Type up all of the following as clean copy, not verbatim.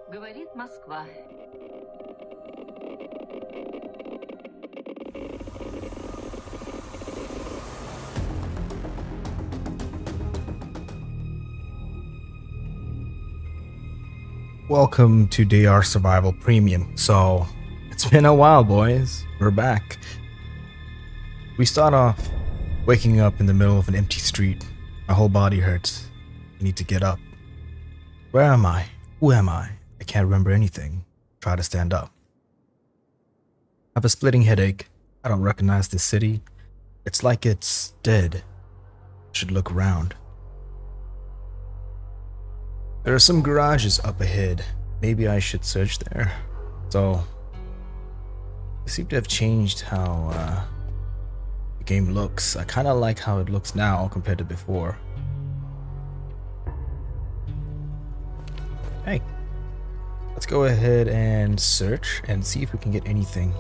Говорит Москва. Welcome to DR Survival Premium. So, it's been a while, boys. We're back. We start off waking up in the middle of an empty street. My whole body hurts. I need to get up. Where am I? Who am I? I can't remember anything. Try to stand up. I have a splitting headache. I don't recognize this city. It's like it's dead. I should look around. There are some garages up ahead. Maybe I should search there. So, they seem to have changed how the game looks. I kind of like how it looks now compared to before. Hey, let's go ahead and search and see if we can get anything.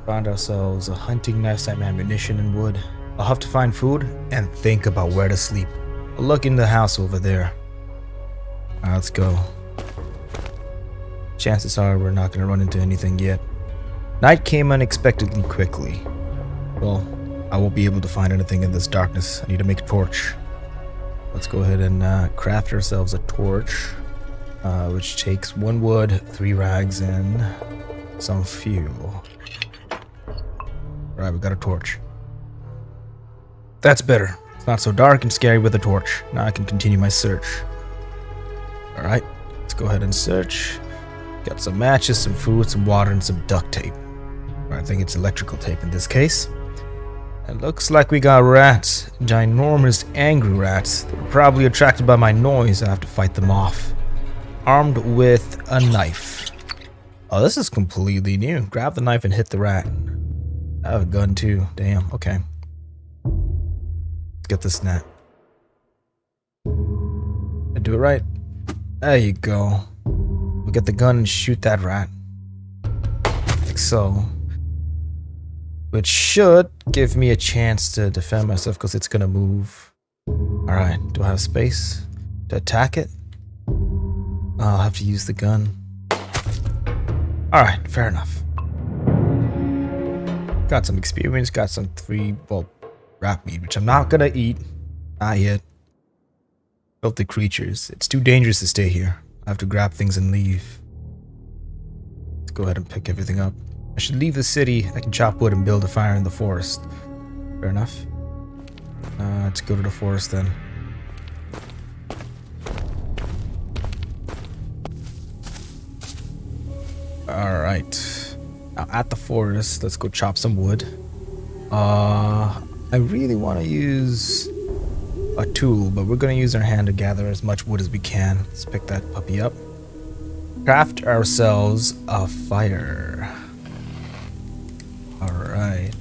Found ourselves a hunting knife, some ammunition, and wood. I'll have to find food and think about where to sleep. I'll look in the house over there. Alright, let's go. Chances are we're not going to run into anything yet. Night came unexpectedly quickly. Well, I won't be able to find anything in this darkness. I need to make a torch. Let's go ahead and craft ourselves a torch, which takes 1 wood, 3 rags, and some fuel. Alright, we got a torch. That's better. It's not so dark and scary with a torch. Now I can continue my search. Alright, let's go ahead and search. Got some matches, some food, some water, and some duct tape. I think it's electrical tape in this case. It looks like we got rats. Ginormous, angry rats. They're probably attracted by my noise. I have to fight them off. Armed with a knife. Oh, this is completely new. Grab the knife and hit the rat. I have a gun too. Damn, okay. Let's get this net. I do it right. There you go. We get the gun and shoot that rat. Like so. Which should give me a chance to defend myself because it's gonna move. Alright, do I have space to attack it? I'll have to use the gun. Alright, fair enough. Got some experience, got some rat meat, which I'm not gonna eat. Not yet. Filthy creatures. It's too dangerous to stay here. I have to grab things and leave. Let's go ahead and pick everything up. I should leave the city. I can chop wood and build a fire in the forest. Fair enough. Let's go to the forest then. Alright. Now at the forest, let's go chop some wood. I really want to use a tool, but we're going to use our hand to gather as much wood as we can. Let's pick that puppy up. Craft ourselves a fire. Alright.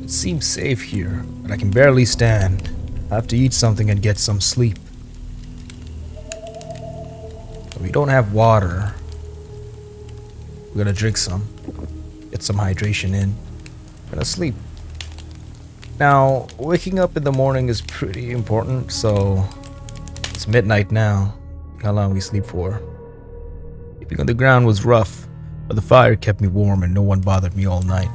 It seems safe here, but I can barely stand. I have to eat something and get some sleep. We don't have water. We're gonna drink some. Get some hydration in. Gonna sleep. Now, waking up in the morning is pretty important, so it's midnight now. How long we sleep for. Sleeping on the ground was rough, but the fire kept me warm and no one bothered me all night.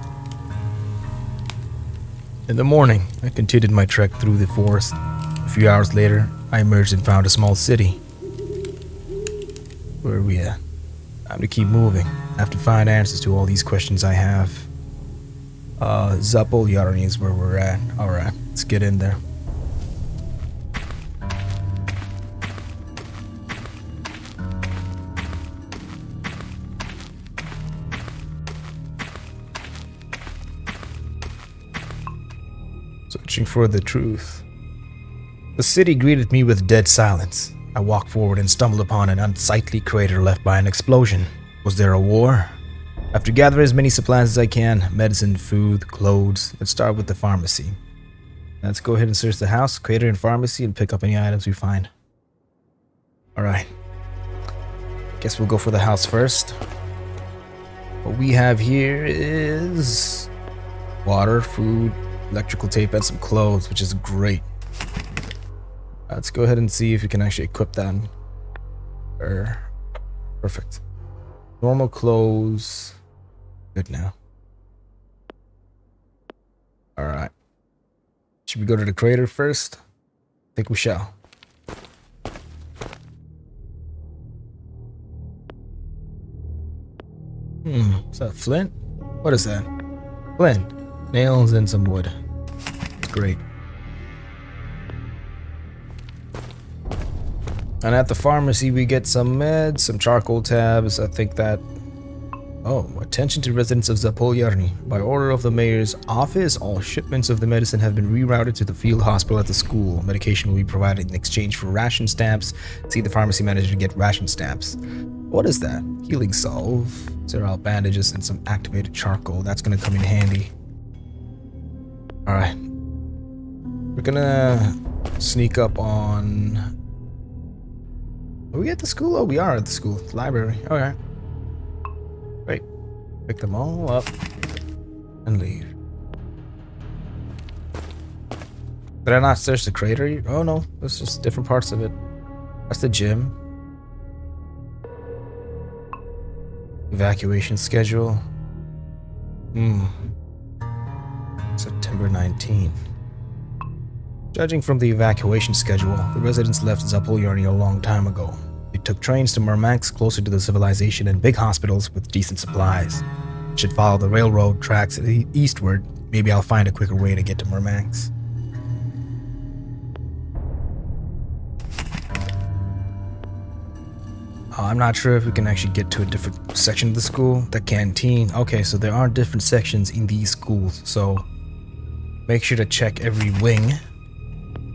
In the morning, I continued my trek through the forest. A few hours later, I emerged and found a small city. Where are we at? Time to keep moving. I have to find answers to all these questions I have. Zapolyarny is where we're at. Alright, let's get in there. Searching for the truth. The city greeted me with dead silence. I walked forward and stumbled upon an unsightly crater left by an explosion. Was there a war? I have to gather as many supplies as I can. Medicine, food, clothes. Let's start with the pharmacy. Let's go ahead and search the house, crater, and pharmacy and pick up any items we find. Alright. Guess we'll go for the house first. What we have here is water, food, electrical tape, and some clothes, which is great. Let's go ahead and see if we can actually equip that. Perfect. Normal clothes. Good now. Alright. Should we go to the crater first? I think we shall. Is that flint? What is that? Flint. Nails and some wood. Great. And at the pharmacy we get some meds, some charcoal tabs. I think that... Oh, attention to residents of Zapolyarny. By order of the mayor's office, all shipments of the medicine have been rerouted to the field hospital at the school. Medication will be provided in exchange for ration stamps. See the pharmacy manager to get ration stamps. What is that? Healing salve, sterile bandages, and some activated charcoal. That's gonna come in handy. Alright. We're gonna sneak up on... Are we at the school? Oh, we are at the school. The library. Okay. Great. Pick them all up and leave. Did I not search the crater? Oh no, it's just different parts of it. That's the gym. Evacuation schedule. September 19. Judging from the evacuation schedule, the residents left Zapolyarny a long time ago. They took trains to Mermanx, closer to the civilization, and big hospitals with decent supplies. Should follow the railroad tracks eastward. Maybe I'll find a quicker way to get to Mermanx. I'm not sure if we can actually get to a different section of the school. The canteen. Okay, so there are different sections in these schools, so make sure to check every wing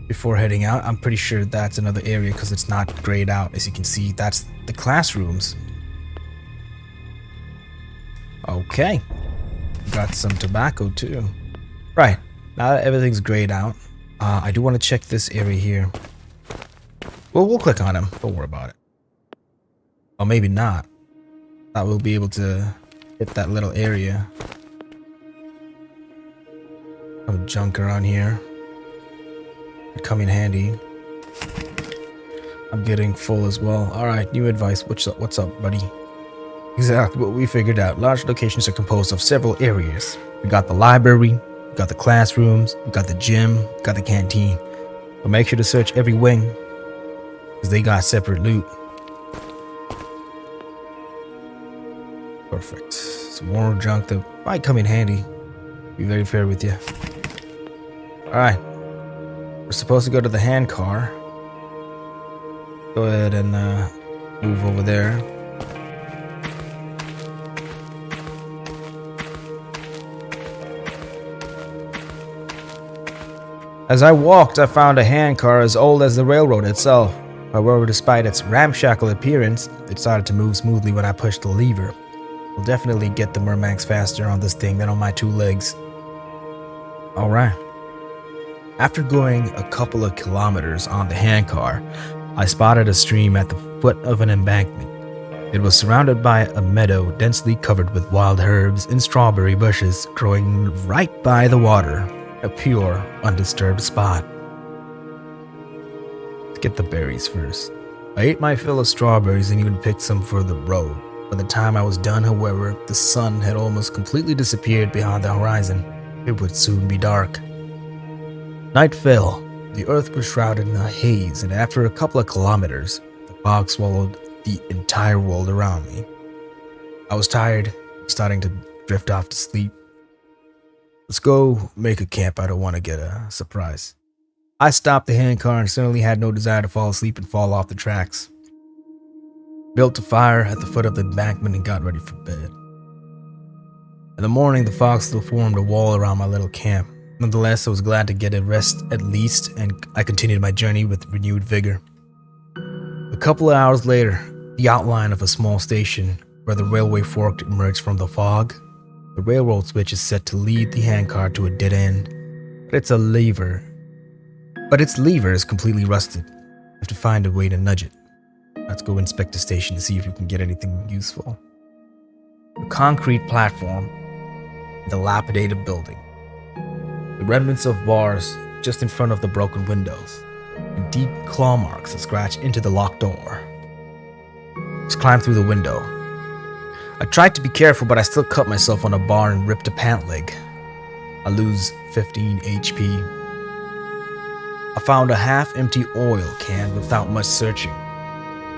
before heading out. I'm pretty sure that's another area because it's not grayed out. As you can see, that's the classrooms. Okay. Got some tobacco too. Right. Now that everything's grayed out, I do want to check this area here. Well, we'll click on him. Don't worry about it. Or maybe not. Thought we'll be able to hit that little area. Some junk around here. It'd come in handy. I'm getting full as well. Alright, new advice. What's up, buddy? Exactly what we figured out. Large locations are composed of several areas. We got the library, we got the classrooms, we got the gym, we got the canteen. But make sure to search every wing, because they got separate loot. Perfect. Some more junk that might come in handy. Be very fair with you. Alright. We're supposed to go to the hand car. Go ahead and move over there. As I walked, I found a hand car as old as the railroad itself. However, despite its ramshackle appearance, it started to move smoothly when I pushed the lever. We'll definitely get the Mermanx faster on this thing than on my two legs. Alright. After going a couple of kilometers on the handcar, I spotted a stream at the foot of an embankment. It was surrounded by a meadow densely covered with wild herbs and strawberry bushes growing right by the water, a pure, undisturbed spot. Let's get the berries first. I ate my fill of strawberries and even picked some for the road. By the time I was done, however, the sun had almost completely disappeared behind the horizon. It would soon be dark. Night fell. The earth was shrouded in a haze, and after a couple of kilometers, the fog swallowed the entire world around me. I was tired, starting to drift off to sleep. Let's go make a camp. I don't want to get a surprise. I stopped the handcar and suddenly had no desire to fall asleep and fall off the tracks. Built a fire at the foot of the embankment and got ready for bed. In the morning, the fog still formed a wall around my little camp. Nonetheless, I was glad to get a rest at least, and I continued my journey with renewed vigor. A couple of hours later, the outline of a small station where the railway fork emerged from the fog. The railroad switch is set to lead the handcar to a dead end, but its lever is completely rusted. I have to find a way to nudge it. Let's go inspect the station to see if we can get anything useful. A concrete platform, a dilapidated building. The remnants of bars just in front of the broken windows. and deep claw marks that scratch into the locked door. Just climbed through the window. I tried to be careful, but I still cut myself on a bar and ripped a pant leg. I lose 15 HP. I found a half-empty oil can without much searching.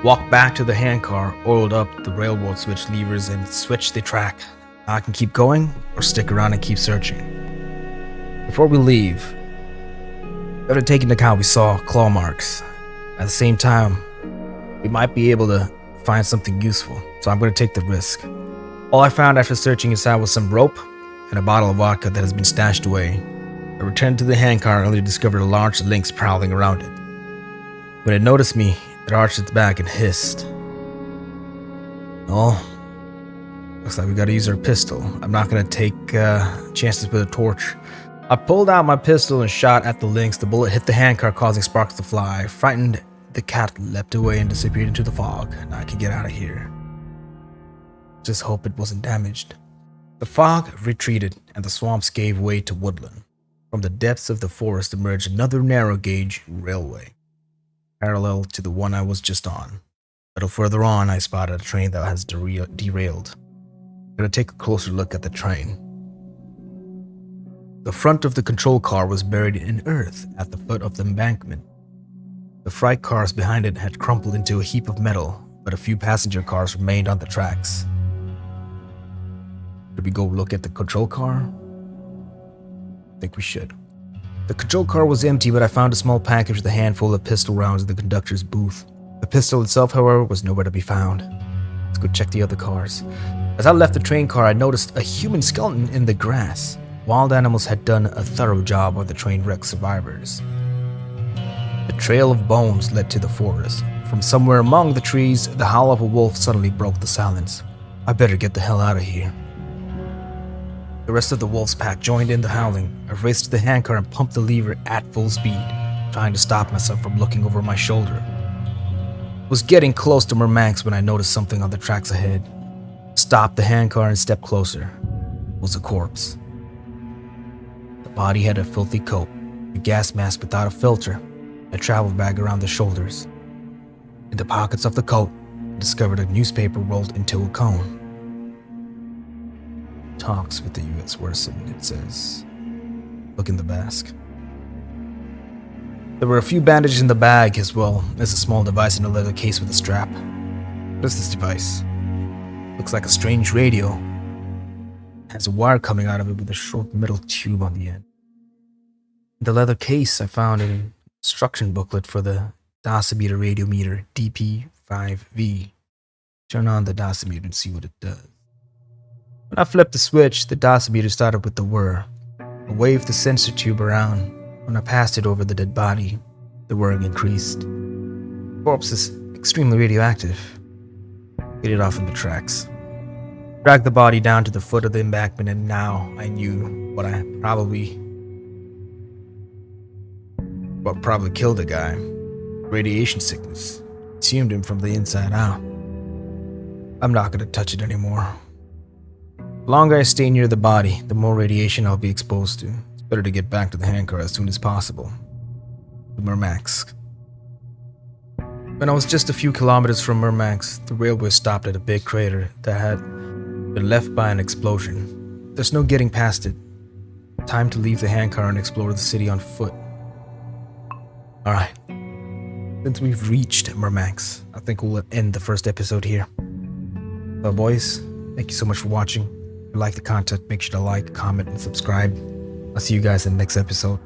Walked back to the handcar, oiled up the railroad switch levers, and switched the track. Now I can keep going or stick around and keep searching. Before we leave, we have to take into account we saw claw marks. At the same time, we might be able to find something useful, so I'm going to take the risk. All I found after searching inside was some rope and a bottle of vodka that has been stashed away. I returned to the handcar and only discovered a large lynx prowling around it. When it noticed me, it arched its back and hissed. Oh, looks like we gotta use our pistol. I'm not gonna take chances with a torch. I pulled out my pistol and shot at the lynx. The bullet hit the handcar, causing sparks to fly. Frightened, the cat leapt away and disappeared into the fog. Now I can get out of here. Just hope it wasn't damaged. The fog retreated and the swamps gave way to woodland. From the depths of the forest emerged another narrow gauge railway, parallel to the one I was just on. A little further on, I spotted a train that has derailed. I'm gonna take a closer look at the train. The front of the control car was buried in earth at the foot of the embankment. The freight cars behind it had crumpled into a heap of metal, but a few passenger cars remained on the tracks. Should we go look at the control car? I think we should. The control car was empty, but I found a small package with a handful of pistol rounds in the conductor's booth. The pistol itself, however, was nowhere to be found. Let's go check the other cars. As I left the train car, I noticed a human skeleton in the grass. Wild animals had done a thorough job on the train wreck survivors. The trail of bones led to the forest. From somewhere among the trees, the howl of a wolf suddenly broke the silence. I better get the hell out of here. The rest of the wolf's pack joined in the howling. I raced to the handcar and pumped the lever at full speed, trying to stop myself from looking over my shoulder. I was getting close to Mermanx when I noticed something on the tracks ahead. Stopped the handcar and stepped closer. It was a corpse. The body had a filthy coat, a gas mask without a filter, a travel bag around the shoulders. In the pockets of the coat, I discovered a newspaper rolled into a cone. Talks with the U.S. Worsen, it says. Look in the mask. There were a few bandages in the bag, as well as a small device in a leather case with a strap. What is this device? Looks like a strange radio. It has a wire coming out of it with a short metal tube on the end. In the leather case, I found an instruction booklet for the dosimeter radiometer DP5V. Turn on the dosimeter and see what it does. When I flipped the switch, the dosimeter started with the whir. I waved the sensor tube around. When I passed it over the dead body, the whirring increased. The corpse is extremely radioactive. Get it off in the tracks. Dragged the body down to the foot of the embankment, and now I knew what probably killed the guy. Radiation sickness. Consumed him from the inside out. I'm not gonna touch it anymore. The longer I stay near the body, the more radiation I'll be exposed to. It's better to get back to the handcar as soon as possible. The Mermanx. When I was just a few kilometers from Mermanx, the railway stopped at a big crater that had been left by an explosion. There's no getting past it. Time to leave the handcar and explore the city on foot. Alright. Since we've reached Mermanx, I think we'll end the first episode here. So boys, thank you so much for watching. If you like the content, make sure to like, comment, and subscribe. I'll see you guys in the next episode.